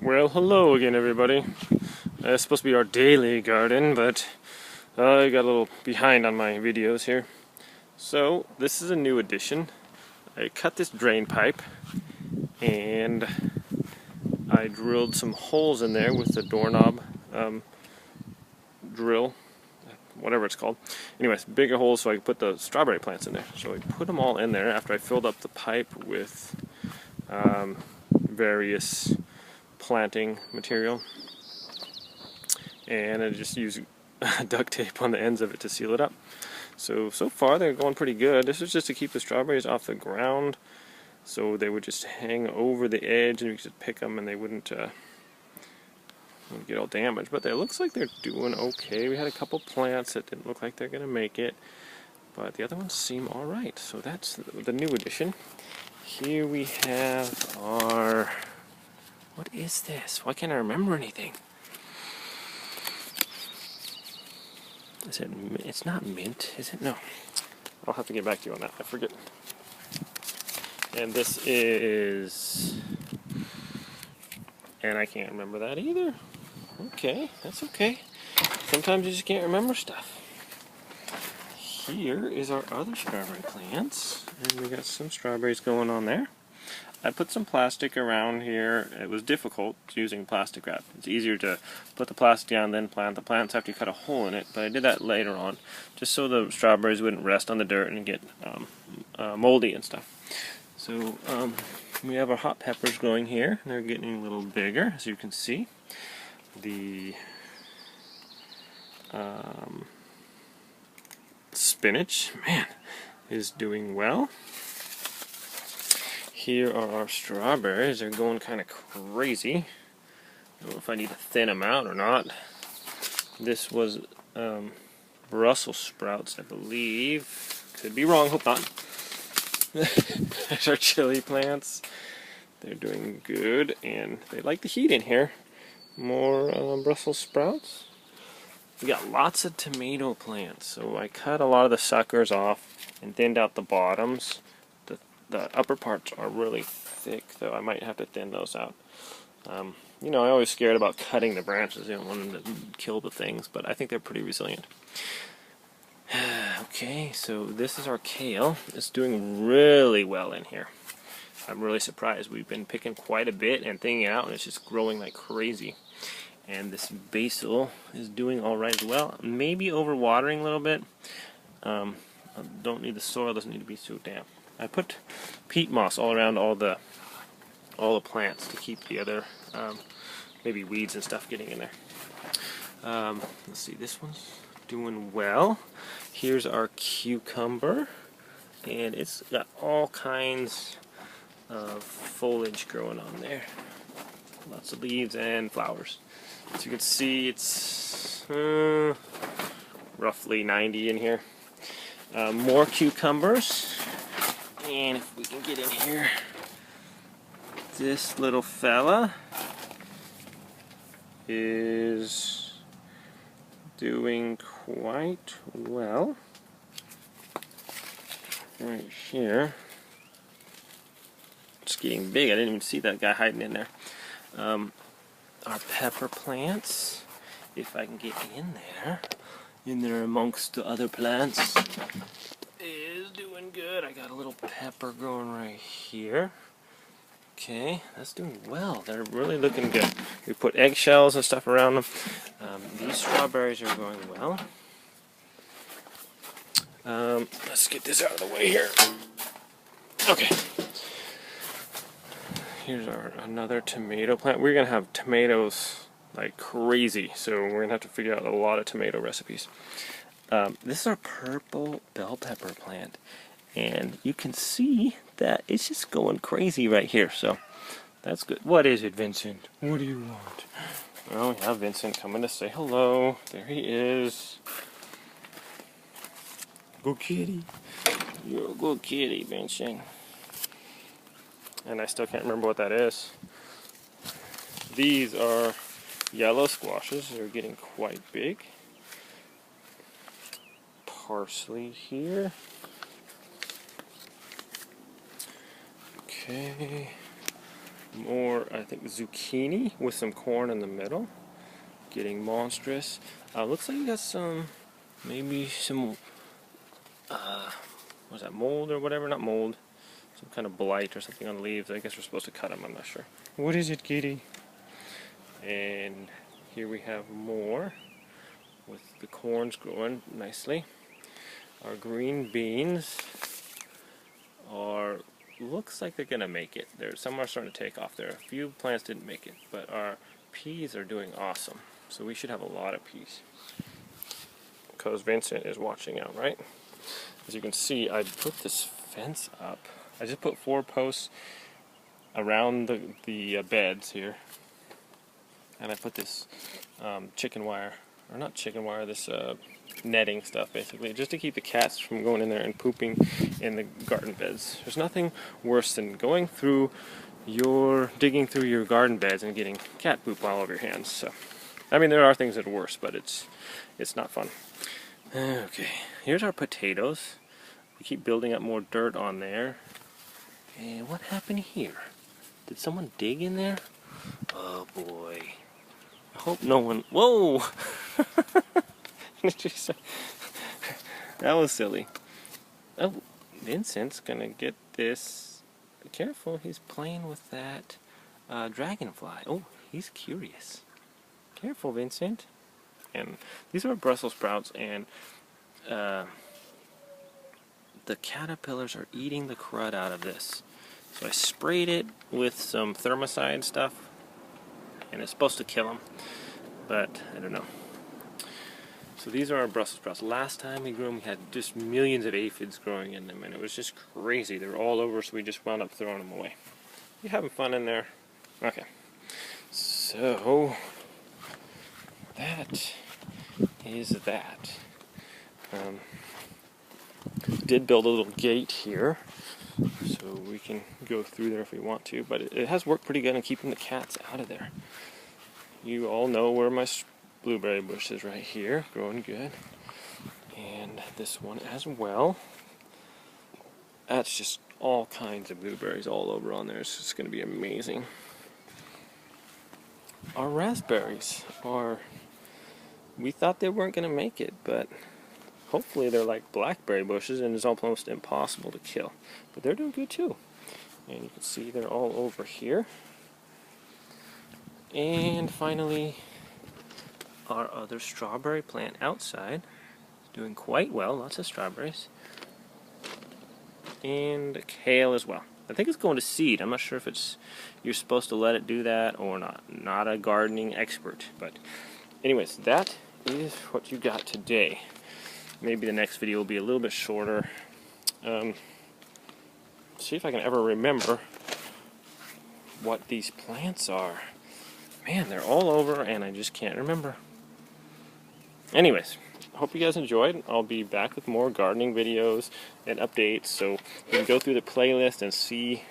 Well, hello again, everybody. It's supposed to be our daily garden, but I got a little behind on my videos here. So, this is a new addition. I cut this drain pipe, and I drilled some holes in there with the doorknob drill, whatever it's called. Anyways, bigger holes so I could put the strawberry plants in there. So I put them all in there after I filled up the pipe with various planting material, and I just used duct tape on the ends of it to seal it up. So far they're going pretty good. This was just to keep the strawberries off the ground, so they would just hang over the edge and you could just pick them and they wouldn't get all damaged. But it looks like they're doing okay. We had a couple plants that didn't look like they're gonna make it, but the other ones seem alright. So that's the new addition. Here we have our... What is this? Why can't I remember anything? Is it? It's not mint, is it? No. I'll have to get back to you on that. I forget. And this is... And I can't remember that either. Okay, that's okay. Sometimes you just can't remember stuff. Here is our other strawberry plants. And we got some strawberries going on there. I put some plastic around here. It was difficult using plastic wrap. It's easier to put the plastic down then plant the plants after you cut a hole in it, but I did that later on just so the strawberries wouldn't rest on the dirt and get moldy and stuff. So we have our hot peppers growing here. They're getting a little bigger, as you can see. The spinach, man, is doing well. Here are our strawberries. They're going kind of crazy. I don't know if I need to thin them out or not. This was Brussels sprouts, I believe. Could be wrong, hope not. There's our chili plants. They're doing good, and they like the heat in here. More Brussels sprouts. We got lots of tomato plants, so I cut a lot of the suckers off and thinned out the bottoms. The upper parts are really thick, though I might have to thin those out. You know, I'm always scared about cutting the branches. You don't want them to kill the things, but I think they're pretty resilient. Okay, so this is our kale. It's doing really well in here. I'm really surprised. We've been picking quite a bit and thinning it out, and it's just growing like crazy. And this basil is doing alright as well. Maybe overwatering a little bit. The soil doesn't need to be so damp. I put peat moss all around all the plants to keep the other maybe weeds and stuff getting in there. Let's see, this one's doing well. Here's our cucumber, and it's got all kinds of foliage growing on there. Lots of leaves and flowers. As you can see, it's roughly 90 in here. More cucumbers. And if we can get in here, this little fella is doing quite well. Right here. It's getting big. I didn't even see that guy hiding in there. Our pepper plants, if I can get in there amongst the other plants, is doing good. I got a little pepper growing right here. Okay, that's doing well. They're really looking good. We put eggshells and stuff around them. These strawberries are going well. Let's get this out of the way here. Okay. Here's another tomato plant. We're going to have tomatoes like crazy, so we're going to have to figure out a lot of tomato recipes. This is our purple bell pepper plant, and you can see that it's just going crazy right here, so that's good. What is it, Vincent? What do you want? Well, we have Vincent coming to say hello. There he is. Good kitty. You're a good kitty, Vincent. And I still can't remember what that is. These are yellow squashes. They're getting quite big. Parsley here. Okay. more, I think, zucchini with some corn in the middle. Getting monstrous. Looks like you got some, maybe some, what's that, mold or whatever? Not mold. Some kind of blight or something on the leaves. I guess we're supposed to cut them, I'm not sure. What is it, kitty? And here we have more with the corns growing nicely. Our green beans are, looks like they're gonna make it. Some are starting to take off there. A few plants didn't make it, but our peas are doing awesome. So we should have a lot of peas. Because Vincent is watching out, right? As you can see, I put this fence up. I just put 4 posts around the beds here. And I put this chicken wire, or not chicken wire, this netting stuff basically, just to keep the cats from going in there and pooping in the garden beds. There's nothing worse than digging through your garden beds and getting cat poop all over your hands. So, I mean, there are things that are worse, but it's not fun. Okay, here's our potatoes. We keep building up more dirt on there. And what happened here? Did someone dig in there? Oh boy. I hope no one... Whoa! That was silly. Oh, Vincent's gonna get this. Be careful, he's playing with that dragonfly. Oh, he's curious. Careful, Vincent. And these are Brussels sprouts, and the caterpillars are eating the crud out of this. So I sprayed it with some thermicide stuff, and it's supposed to kill them, but I don't know. So these are our Brussels sprouts. Last time we grew them, we had just millions of aphids growing in them, and it was just crazy. They were all over, so we just wound up throwing them away. You having fun in there? Okay. So that is that. Did build a little gate here, so we can go through there if we want to, but it has worked pretty good in keeping the cats out of there. You all know where my blueberry bush is, right here, growing good, and this one as well. That's just all kinds of blueberries all over on there. It's just going to be amazing. Our raspberries are, we thought they weren't going to make it, but hopefully they're like blackberry bushes and it's almost impossible to kill. But they're doing good too. And you can see they're all over here. And finally, our other strawberry plant outside is doing quite well. Lots of strawberries. And kale as well. I think it's going to seed. I'm not sure if you're supposed to let it do that or not. Not a gardening expert. But anyways, that is what you got today. Maybe the next video will be a little bit shorter. See if I can ever remember what these plants are. Man, they're all over and I just can't remember. Anyways, hope you guys enjoyed. I'll be back with more gardening videos and updates, so you can go through the playlist and see,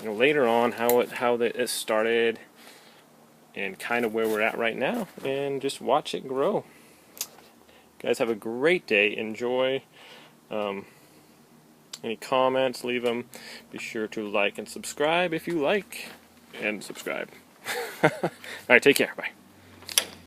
later on how it started and kind of where we're at right now, and just watch it grow. Guys, have a great day. Enjoy. Any comments, leave them. Be sure to like and subscribe if you like, and subscribe. Alright, take care. Bye.